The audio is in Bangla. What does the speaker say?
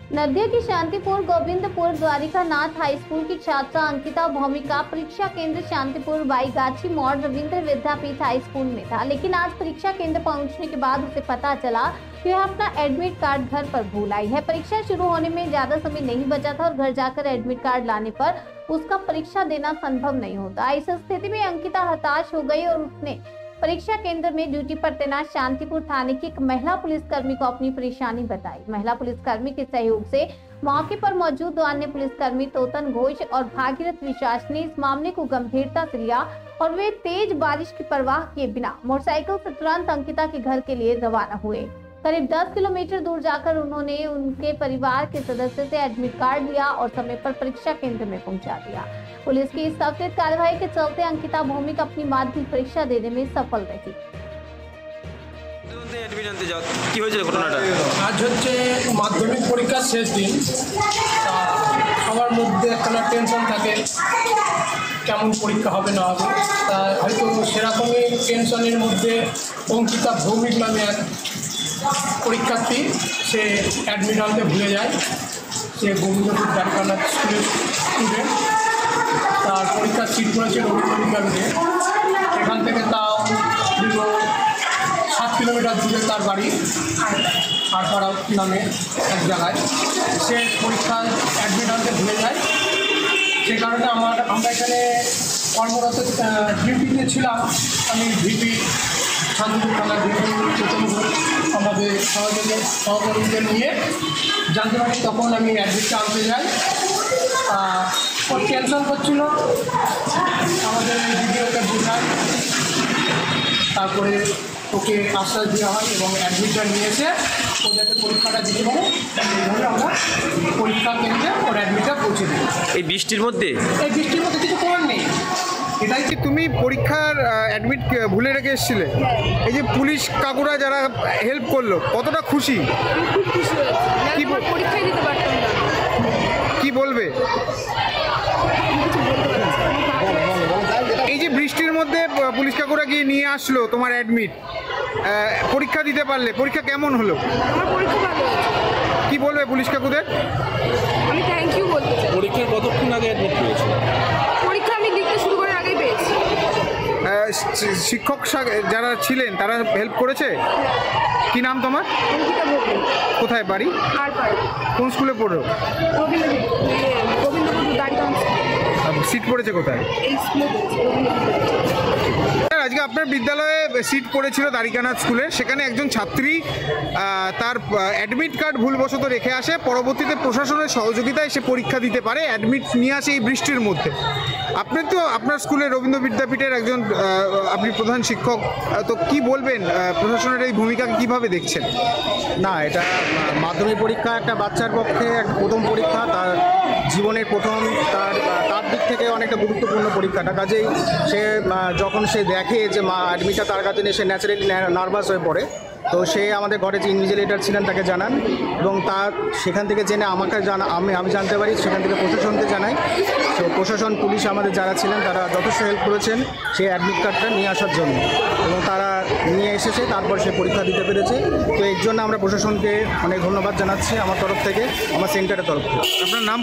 नदिया की शांतिपुर गोविंदपुर द्वारिकानाथ हाई स्कूल की छात्रा अंकिता भौमिका परीक्षा केंद्र शांतिपुर बाईगाछी मोड़ रविंद्र विद्यापीठ हाई स्कूल में था, लेकिन आज परीक्षा केंद्र पहुंचने के बाद उसे पता चला कि वह अपना एडमिट कार्ड घर पर भूल आई है। परीक्षा शुरू होने में ज्यादा समय नहीं बचा था और घर जाकर एडमिट कार्ड लाने पर उसका परीक्षा देना संभव नहीं होता। इस स्थिति में अंकिता हताश हो गई और उसने परीक्षा केंद्र में ड्यूटी पर तैनात शांतिपुर थाने की एक महिला पुलिसकर्मी को अपनी परेशानी बताई। महिला पुलिसकर्मी के सहयोग से मौके पर मौजूद अन्य पुलिसकर्मी तोतन घोष और भागीरथ विश्वास ने इस मामले को गंभीरता से लिया और वे तेज बारिश की परवाह किए बिना मोटरसाइकिल से तुरंत अंकिता के घर के लिए रवाना हुए। करीब 10 किलोमीटर दूर जाकर उन्होंने उनके परिवार के सदस्य से एडमिट कार्ड लिया और समय पर परीक्षा केंद्र में पहुंचा दिया। पुलिस की इस सख्त कार्रवाई के चलते अंकिता भौमिक अपनी माध्यमिक परीक्षा देने में सफल रही। आज হচ্ছে মাধ্যমিক পরীক্ষার শেষ দিন, সবার মধ্যে একটা টেনশন থাকে কেমন পরীক্ষা হবে না হবে। তা হয়তো সেরকমই টেনশনের মধ্যে অঙ্কিতা ভৌমিক নামে এক পরীক্ষার্থী সে অ্যাডমিট আনতে ভুলে যায়। সে গোবিন্দপুর দ্বারিকানাথ স্কুলের স্টুডেন্ট। তার পরীক্ষার সিট পড়েছে রবীন্দ্র বিদ্যাপীঠে। এখান থেকে তাও দীর্ঘ 7 কিলোমিটার দূরে তার বাড়ি আরপাড়া নামে এক জায়গায়। সে পরীক্ষায় অ্যাডমিট আনতে ভুলে যায়। সে কারণে আমরা এখানে কর্মরত ডিউটিতে ছিলাম। আমি ভিপি শান্তিপুর থানার ভিপি আমাদের সহকর্মীদের নিয়ে জানতে পারি, তখন আমি অ্যাডমিটটা আনতে যাই। ওর টেনশন করছিল, আমাদের ভিডিওকে বোঝায়, তারপরে ওকে আশ্বাস দেওয়া হয় এবং অ্যাডমিটটা নিয়ে এসে ও যাতে পরীক্ষাটা দিতে পারে এইভাবে আমরা পরীক্ষা কেন্দ্রে ওর অ্যাডমিটটা পৌঁছে দিই। এই বৃষ্টির মধ্যে কিছু করার নেই। এটাই কি তুমি পরীক্ষার অ্যাডমিট ভুলে রেখে এসেছিলে? এই যে পুলিশ কাকুরা যারা হেল্প করলো, কতটা খুশি? খুব খুশি হয়েছে। পরীক্ষায় দিতে পারতাম না। কি বলবে? এই যে বৃষ্টির মধ্যে পুলিশ কাকুরা গিয়ে নিয়ে আসলো তোমার অ্যাডমিট, পরীক্ষা দিতে পারলে, পরীক্ষা কেমন হলো? আমার পরীক্ষা ভালো হয়েছে। কি বলবে পুলিশ কাকুদের? আমি থ্যাংক ইউ বলতে চাই। পরীক্ষার কতক্ষণ আগে অ্যাডমিট পেয়েছো? পরীক্ষা আমি লিখতে শুরু করার আগেই পেয়েছি। শিক্ষক যারা ছিলেন তারা হেল্প করেছে? কি নাম তোমার? অঙ্কিতা ভৌমিক। কোথায় বাড়ি? আরপাড়া। কোন স্কুলে পড়ো? গোবিন্দপুর দ্বারিকানাথ। সিট পড়েছে কোথায়? এই স্কুলে আজকে আপনার বিদ্যালয়ে সিট পড়েছিল দ্বারিকানাথ স্কুলে, সেখানে একজন ছাত্রী তার অ্যাডমিট কার্ড ভুলবশত রেখে আসে, পরবর্তীতে প্রশাসনের সহযোগিতায় সে পরীক্ষা দিতে পারে, অ্যাডমিট নিয়ে আসে এই বৃষ্টির মধ্যে। আপনি তো আপনার স্কুলে রবীন্দ্র বিদ্যাপীঠের একজন আপনি প্রধান শিক্ষক, তো কি বলবেন প্রশাসনের এই ভূমিকাকে কিভাবে দেখছেন? না, এটা মাধ্যমিক পরীক্ষা একটা বাচ্চার পক্ষে প্রথম পরীক্ষা, তার জীবনের প্রথম, তার দিক থেকে অনেকটা গুরুত্বপূর্ণ পরীক্ষাটা। কাজেই সে যখন সে দেখে যে অ্যাডমিটটা তার কাছে নিয়ে সে ন্যাচারালি নার্ভাস হয়ে পড়ে, তো সে আমাদের ঘরে যে ইনভিজিলেটর ছিলেন তাকে জানান এবং তার সেখান থেকে জেনে আমাকে আমি জানতে পারি, সেখান থেকে প্রশাসনকে জানাই। তো প্রশাসন, পুলিশ আমাদের যারা ছিলেন তারা যথেষ্ট হেল্প করেছেন সেই অ্যাডমিট কার্ডটা নিয়ে আসার জন্য, এবং তারা নিয়ে এসেছে, তারপর সে পরীক্ষা দিতে পেরেছে। তো এর জন্য আমরা প্রশাসনকে অনেক ধন্যবাদ জানাচ্ছি আমার তরফ থেকে, আমার সেন্টারের তরফ থেকে। আপনার নাম?